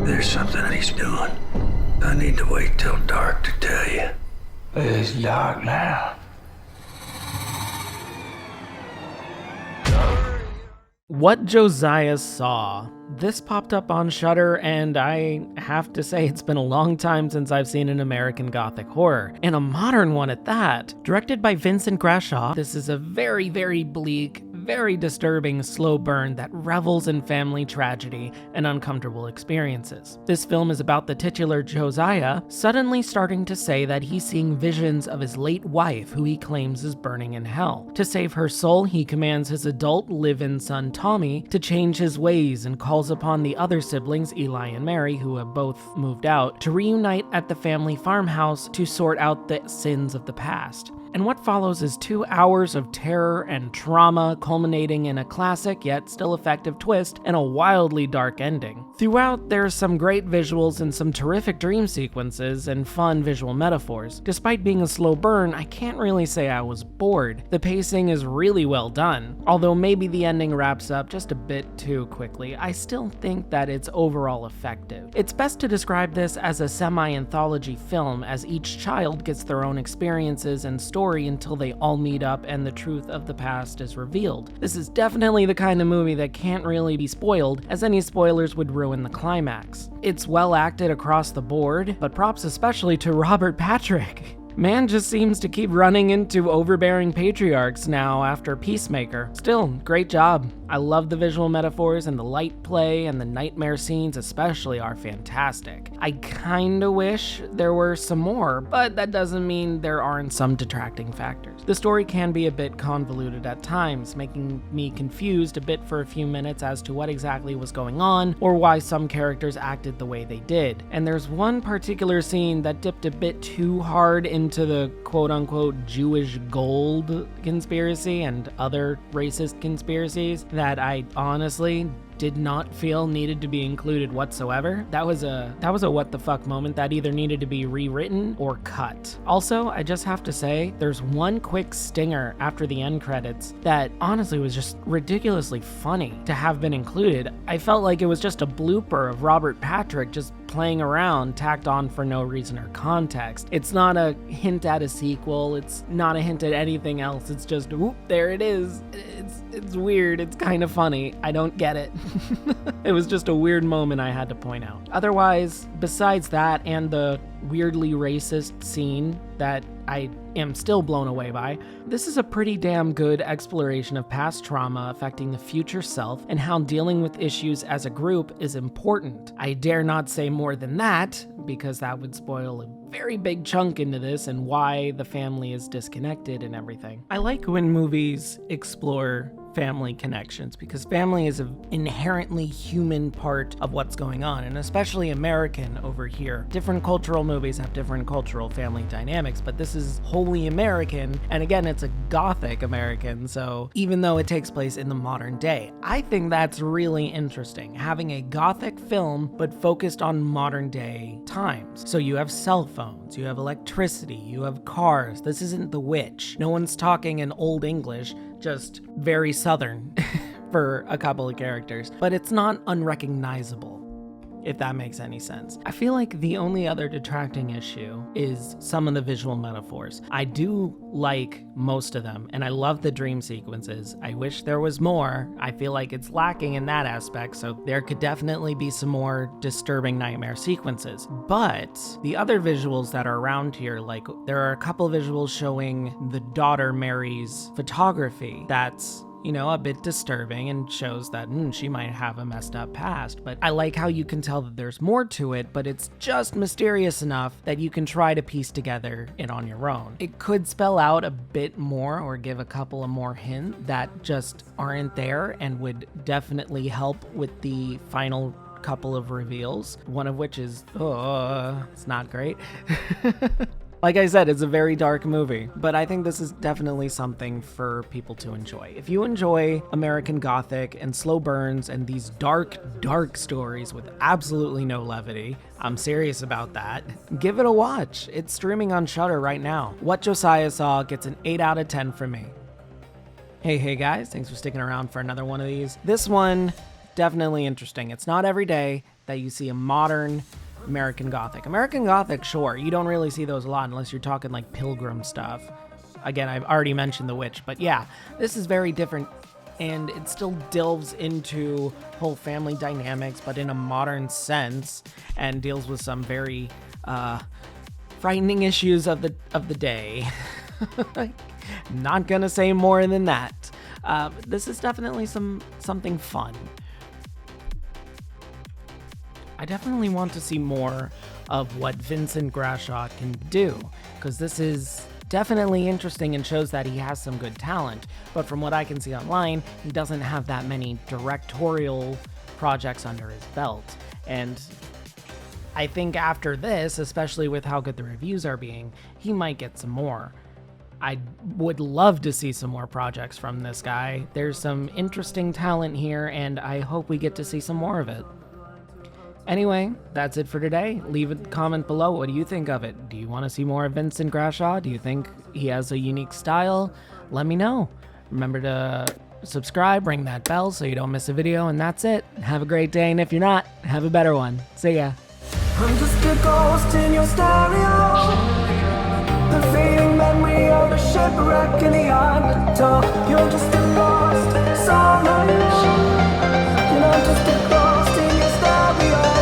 There's something that he's doing. I need to wait till dark to tell you. It's dark now. What Josiah Saw. This popped up on Shudder, and I have to say it's been a long time since I've seen an American Gothic horror, and a modern one at that. Directed by Vincent Grashaw, this is a very, very bleak, very disturbing slow burn that revels in family tragedy and uncomfortable experiences. This film is about the titular Josiah suddenly starting to say that he's seeing visions of his late wife, who he claims is burning in hell. To save her soul, he commands his adult live-in son Tommy to change his ways and calls upon the other siblings, Eli and Mary, who have both moved out, to reunite at the family farmhouse to sort out the sins of the past. And what follows is 2 hours of terror and trauma, culminating in a classic yet still effective twist and a wildly dark ending. Throughout, there's some great visuals and some terrific dream sequences and fun visual metaphors. Despite being a slow burn, I can't really say I was bored. The pacing is really well done. Although maybe the ending wraps up just a bit too quickly, I still think that it's overall effective. It's best to describe this as a semi-anthology film, as each child gets their own experiences and stories until they all meet up and the truth of the past is revealed. This is definitely the kind of movie that can't really be spoiled, as any spoilers would ruin the climax. It's well acted across the board, but props especially to Robert Patrick. Man just seems to keep running into overbearing patriarchs now after Peacemaker. Still, great job. I love the visual metaphors, and the light play and the nightmare scenes especially are fantastic. I kinda wish there were some more, but that doesn't mean there aren't some detracting factors. The story can be a bit convoluted at times, making me confused a bit for a few minutes as to what exactly was going on or why some characters acted the way they did. And there's one particular scene that dipped a bit too hard into the quote-unquote Jewish gold conspiracy and other racist conspiracies that I honestly did not feel needed to be included whatsoever. That was a what the fuck moment that either needed to be rewritten or cut. Also, I just have to say, there's one quick stinger after the end credits that honestly was just ridiculously funny to have been included. I felt like it was just a blooper of Robert Patrick just playing around, tacked on for no reason or context. It's not a hint at a sequel, it's not a hint at anything else, it's just, whoop, there it is. It's weird, it's kind of funny, I don't get it. It was just a weird moment I had to point out. Otherwise, besides that and the weirdly racist scene that I am still blown away by, this is a pretty damn good exploration of past trauma affecting the future self and how dealing with issues as a group is important. I dare not say more than that, because that would spoil a very big chunk into this and why the family is disconnected and everything. I like when movies explore family connections, because family is an inherently human part of what's going on, and especially American over here. Different cultural movies have different cultural family dynamics, but this is wholly American, and again, it's a gothic American, so even though it takes place in the modern day, I think that's really interesting, having a gothic film but focused on modern day times. So you have cell phones, you have electricity, you have cars. This isn't The Witch. No one's talking in Old English, just very southern for a couple of characters, but it's not unrecognizable, if that makes any sense. I feel like the only other detracting issue is some of the visual metaphors. I do like most of them, and I love the dream sequences. I wish there was more. I feel like it's lacking in that aspect, so there could definitely be some more disturbing nightmare sequences. But the other visuals that are around here, like there are a couple visuals showing the daughter Mary's photography that's a bit disturbing and shows that she might have a messed up past. But I like how you can tell that there's more to it, but it's just mysterious enough that you can try to piece together it on your own. It could spell out a bit more or give a couple of more hints that just aren't there and would definitely help with the final couple of reveals, one of which is, it's not great. Like I said, it's a very dark movie, but I think this is definitely something for people to enjoy. If you enjoy American Gothic and slow burns and these dark, dark stories with absolutely no levity, I'm serious about that, give it a watch. It's streaming on Shudder right now. What Josiah Saw gets an 8 out of 10 from me. Hey guys, thanks for sticking around for another one of these. This one, definitely interesting. It's not every day, that you see a modern American Gothic. American Gothic, sure, you don't really see those a lot unless you're talking like Pilgrim stuff. Again, I've already mentioned The Witch, but yeah, this is very different, and it still delves into whole family dynamics, but in a modern sense, and deals with some very frightening issues of the day. Not gonna say more than that. This is definitely something fun. I definitely want to see more of what Vincent Grashaw can do, because this is definitely interesting and shows that he has some good talent, but from what I can see online, he doesn't have that many directorial projects under his belt. And I think after this, especially with how good the reviews are being, he might get some more. I would love to see some more projects from this guy. There's some interesting talent here, and I hope we get to see some more of it. Anyway, that's it for today. Leave a comment below. What do you think of it? Do you want to see more of Vincent Grashaw? Do you think he has a unique style? Let me know. Remember to subscribe, ring that bell so you don't miss a video, and that's it. Have a great day, and if you're not, have a better one. See ya. I'm just a ghost in your stereo, the fading memory of a shipwreck in the undertow. You're just a lost soul, and I'm just a ghost in your stereo.